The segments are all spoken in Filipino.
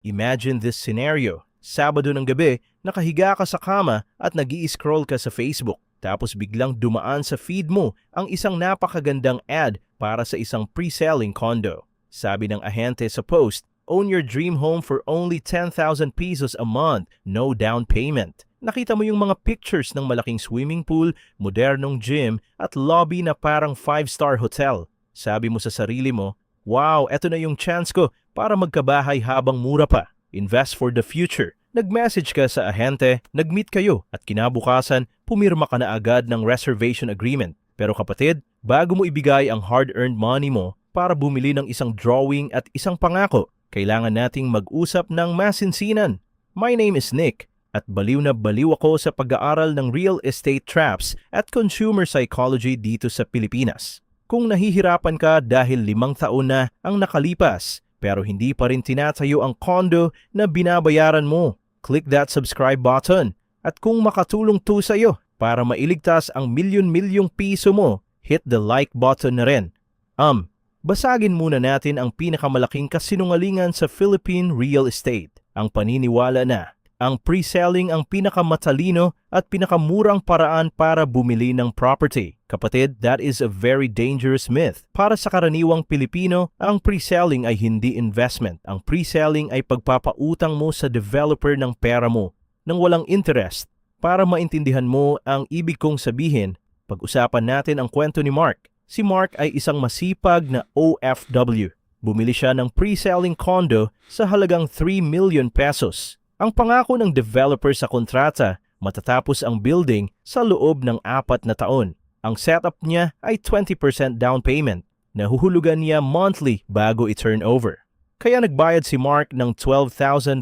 Imagine this scenario. Sabado ng gabi, nakahiga ka sa kama at nag-i-scroll ka sa Facebook. Tapos biglang dumaan sa feed mo ang isang napakagandang ad para sa isang pre-selling condo. Sabi ng ahente sa post, "Own your dream home for only 10,000 pesos a month, no down payment." Nakita mo yung mga pictures ng malaking swimming pool, modernong gym at lobby na parang 5-star hotel. Sabi mo sa sarili mo, "Wow, eto na yung chance ko para magkabahay habang mura pa. Invest for the future." Nag-message ka sa ahente, nag-meet kayo at kinabukasan, pumirma ka na agad ng reservation agreement. Pero kapatid, bago mo ibigay ang hard-earned money mo para bumili ng isang drawing at isang pangako, kailangan nating mag-usap ng masinsinan. My name is Nick at baliw na baliw ako sa pag-aaral ng real estate traps at consumer psychology dito sa Pilipinas. Kung nahihirapan ka dahil 5 taon na ang nakalipas pero hindi pa rin tinatayo ang condo na binabayaran mo, click that subscribe button. At kung makatulong to sa iyo para mailigtas ang milyon-milyong piso mo, hit the like button na rin. Basagin muna natin ang pinakamalaking kasinungalingan sa Philippine real estate. Ang paniniwala na ang pre-selling ang pinakamatalino at pinakamurang paraan para bumili ng property. Kapatid, that is a very dangerous myth. Para sa karaniwang Pilipino, ang pre-selling ay hindi investment. Ang pre-selling ay pagpapautang mo sa developer ng pera mo nang walang interest. Para maintindihan mo ang ibig kong sabihin, pag-usapan natin ang kwento ni Mark. Si Mark ay isang masipag na OFW. Bumili siya ng pre-selling condo sa halagang 3 million pesos. Ang pangako ng developer sa kontrata, matatapos ang building sa loob ng 4 na taon. Ang setup niya ay 20% down payment. Nahuhulugan niya monthly bago i-turn over. Kaya nagbayad si Mark ng 12,500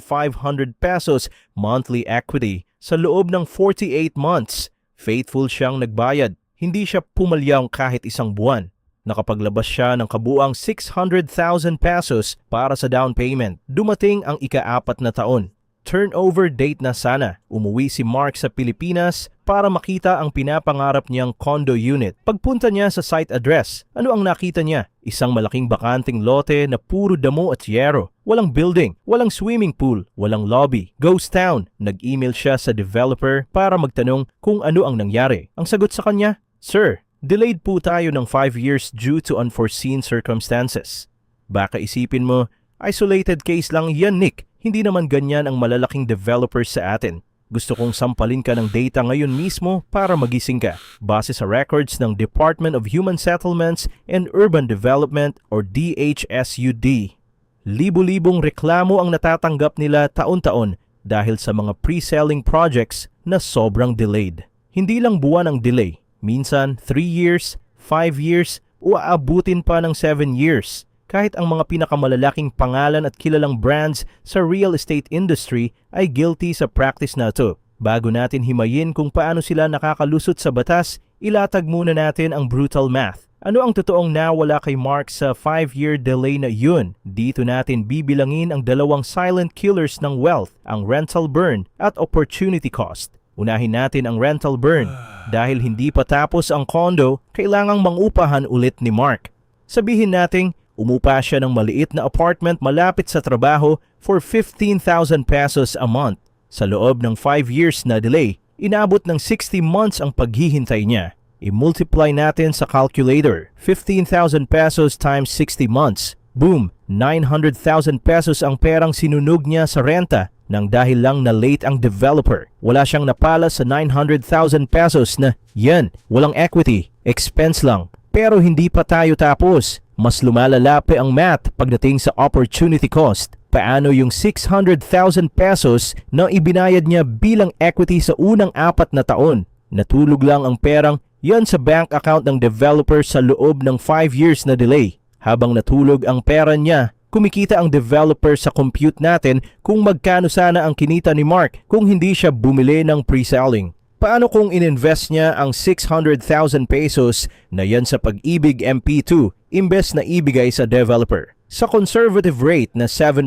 pesos monthly equity sa loob ng 48 months. Faithful siyang nagbayad. Hindi siya pumalyang kahit isang buwan. Nakapaglabas siya ng kabuang 600,000 pesos para sa down payment. Dumating ang ika-4 na taon. Turnover date na sana. Umuwi si Mark sa Pilipinas para makita ang pinapangarap niyang condo unit. Pagpunta niya sa site address, ano ang nakita niya? Isang malaking bakanting lote na puro damo at yero. Walang building, walang swimming pool, walang lobby. Ghost town. Nag-email siya sa developer para magtanong kung ano ang nangyari. Ang sagot sa kanya, "Sir, delayed po tayo ng 5 years due to unforeseen circumstances." Baka isipin mo, isolated case lang yan, Nick. Hindi naman ganyan ang malalaking developers sa atin. Gusto kong sampalin ka ng data ngayon mismo para magising ka. Base sa records ng Department of Human Settlements and Urban Development or DHSUD, libo-libong reklamo ang natatanggap nila taon-taon dahil sa mga pre-selling projects na sobrang delayed. Hindi lang buwan ang delay. Minsan 3 years, 5 years o aabutin pa ng 7 years. Kahit ang mga pinakamalalaking pangalan at kilalang brands sa real estate industry ay guilty sa practice na ito. Bago natin himayin kung paano sila nakakalusot sa batas, ilatag muna natin ang brutal math. Ano ang totoong nawala kay Mark sa 5-year delay na yun? Dito natin bibilangin ang dalawang silent killers ng wealth, ang rental burn at opportunity cost. Unahin natin ang rental burn. Dahil hindi pa tapos ang condo, kailangang mangupahan ulit ni Mark. Sabihin nating umupa siya ng maliit na apartment malapit sa trabaho for 15,000 pesos a month. Sa loob ng 5 years na delay, inabot ng 60 months ang paghihintay niya. I-multiply natin sa calculator. 15,000 pesos times 60 months. Boom! 900,000 pesos ang perang sinunog niya sa renta nang dahil lang na late ang developer. Wala siyang napala sa 900,000 pesos na yan, walang equity, expense lang. Pero hindi pa tayo tapos. Mas lumalala pa ang math pagdating sa opportunity cost. Paano yung 600,000 pesos na ibinayad niya bilang equity sa unang 4 na taon? Natulog lang ang perang yan sa bank account ng developer sa loob ng 5 years na delay. Habang natulog ang pera niya, kumikita ang developer sa compute natin kung magkano sana ang kinita ni Mark kung hindi siya bumili ng pre-selling. Paano kung ininvest niya ang 600,000 pesos na yan sa Pag-ibig MP2 imbes na ibigay sa developer? Sa conservative rate na 7%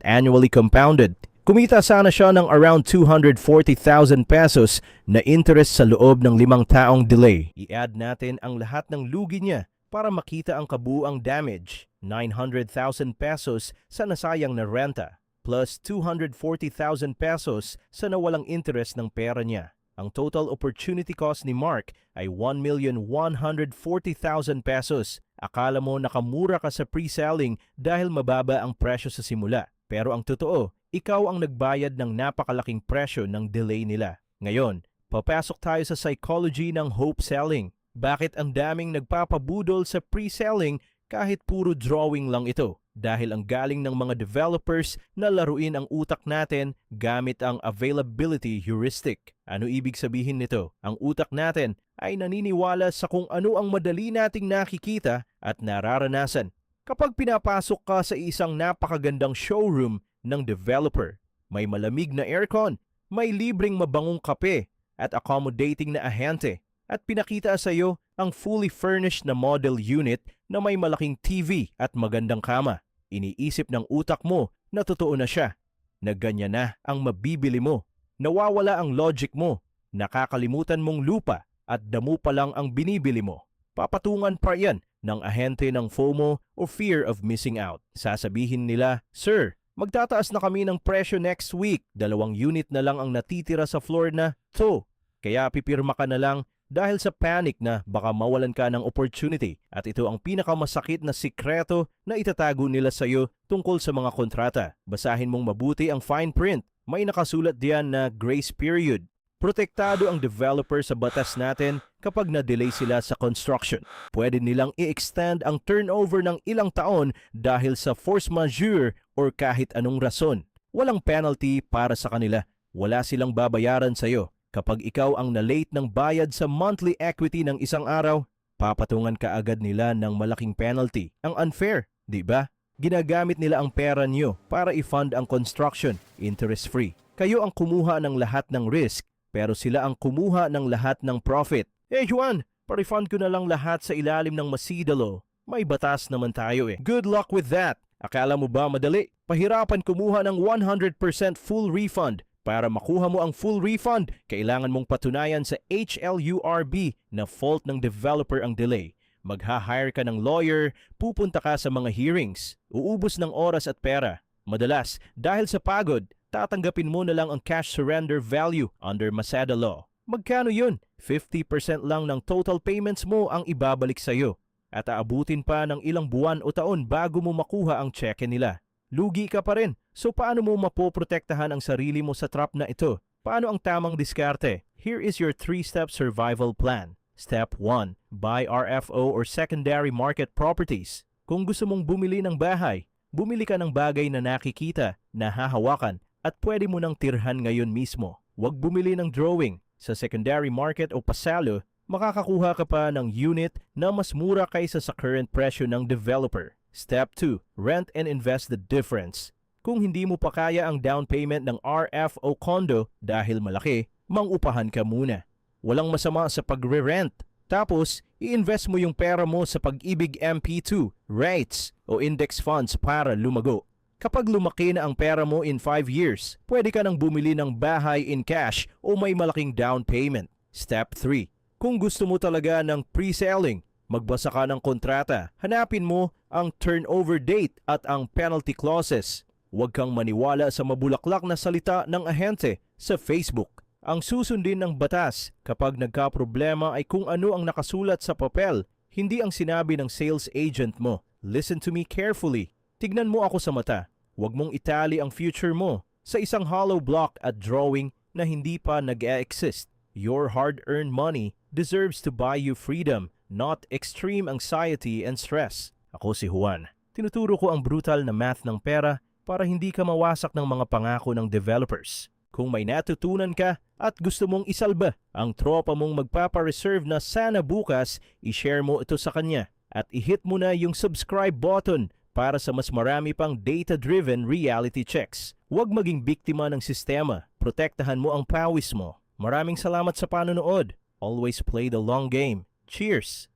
annually compounded, kumita sana siya ng around 240,000 pesos na interest sa loob ng 5 taong delay. I-add natin ang lahat ng lugi niya para makita ang kabuuang damage, 900,000 pesos sa nasayang na renta. plus 240,000 pesos sa nawalang interest ng pera niya. Ang total opportunity cost ni Mark ay 1,140,000 pesos. Akala mo nakamura ka sa pre-selling dahil mababa ang presyo sa simula. Pero ang totoo, ikaw ang nagbayad ng napakalaking presyo ng delay nila. Ngayon, papasok tayo sa psychology ng hope selling. Bakit ang daming nagpapabudol sa pre-selling kahit puro drawing lang ito? Dahil ang galing ng mga developers na laruin ang utak natin gamit ang availability heuristic. Ano ibig sabihin nito? Ang utak natin ay naniniwala sa kung ano ang madali nating nakikita at nararanasan. Kapag pinapasok ka sa isang napakagandang showroom ng developer, may malamig na aircon, may libreng mabangong kape at accommodating na ahente, at pinakita sa iyo ang fully furnished na model unit na may malaking TV at magandang kama. Iniisip ng utak mo na totoo na siya, na ganyan na ang mabibili mo. Nawawala ang logic mo, nakakalimutan mong lupa at damo pa lang ang binibili mo. Papatungan pa yan ng ahente ng FOMO o fear of missing out. Sasabihin nila, "Sir, magtataas na kami ng presyo next week. 2 unit na lang ang natitira sa floor na to. Kaya pipirma ka na lang." Dahil sa panic na baka mawalan ka ng opportunity, at ito ang pinakamasakit na sikreto na itatago nila sa iyo tungkol sa mga kontrata. Basahin mong mabuti ang fine print. May nakasulat diyan na grace period. Protektado ang developer sa batas natin kapag na-delay sila sa construction. Pwede nilang i-extend ang turnover ng ilang taon dahil sa force majeure or kahit anong rason. Walang penalty para sa kanila. Wala silang babayaran sa iyo. Kapag ikaw ang na-late ng bayad sa monthly equity ng isang araw, papatungan ka agad nila ng malaking penalty. Ang unfair, di ba? Ginagamit nila ang pera niyo para i-fund ang construction, interest-free. Kayo ang kumuha ng lahat ng risk, pero sila ang kumuha ng lahat ng profit. Juan, pa-refund ko na lang lahat sa ilalim ng masidalo. May batas naman tayo eh. Good luck with that. Akala mo ba madali? Pahirapan kumuha ng 100% full refund. Para makuha mo ang full refund, kailangan mong patunayan sa HLURB na fault ng developer ang delay. Magha-hire ka ng lawyer, pupunta ka sa mga hearings, uubos ng oras at pera. Madalas, dahil sa pagod, tatanggapin mo na lang ang cash surrender value under Masada Law. Magkano yun? 50% lang ng total payments mo ang ibabalik sa iyo. At aabutin pa ng ilang buwan o taon bago mo makuha ang cheque nila. Lugi ka pa rin. So paano mo mapoprotektahan ang sarili mo sa trap na ito? Paano ang tamang diskarte? Here is your 3-step survival plan. Step 1. Buy RFO or secondary market properties. Kung gusto mong bumili ng bahay, bumili ka ng bagay na nakikita, nahahawakan, at pwede mo nang tirhan ngayon mismo. Huwag bumili ng drawing. Sa secondary market o pasalo, makakakuha ka pa ng unit na mas mura kaysa sa current presyo ng developer. Step 2. Rent and invest the difference. Kung hindi mo pa kaya ang down payment ng RF o condo dahil malaki, mangupahan ka muna. Walang masama sa pagre-rent. Tapos, i-invest mo yung pera mo sa Pag-ibig MP2, REITs o index funds para lumago. Kapag lumaki na ang pera mo in 5 years, pwede ka nang bumili ng bahay in cash o may malaking down payment. Step 3. Kung gusto mo talaga ng pre-selling, magbasa ka ng kontrata. Hanapin mo ang turnover date at ang penalty clauses. Huwag kang maniwala sa mabulaklak na salita ng ahente sa Facebook. Ang susundin ng batas kapag nagka-problema ay kung ano ang nakasulat sa papel, hindi ang sinabi ng sales agent mo. Listen to me carefully. Tignan mo ako sa mata. Huwag mong itali ang future mo sa isang hollow block at drawing na hindi pa nag-e-exist. Your hard-earned money deserves to buy you freedom, not extreme anxiety and stress. Ako si Juan. Tinuturo ko ang brutal na math ng pera para hindi ka mawasak ng mga pangako ng developers. Kung may natutunan ka at gusto mong isalba ang tropa mong magpapa-reserve na sana bukas, i-share mo ito sa kanya at i-hit mo na yung subscribe button para sa mas marami pang data-driven reality checks. Huwag maging biktima ng sistema. Protektahan mo ang pawis mo. Maraming salamat sa panonood. Always play the long game. Cheers!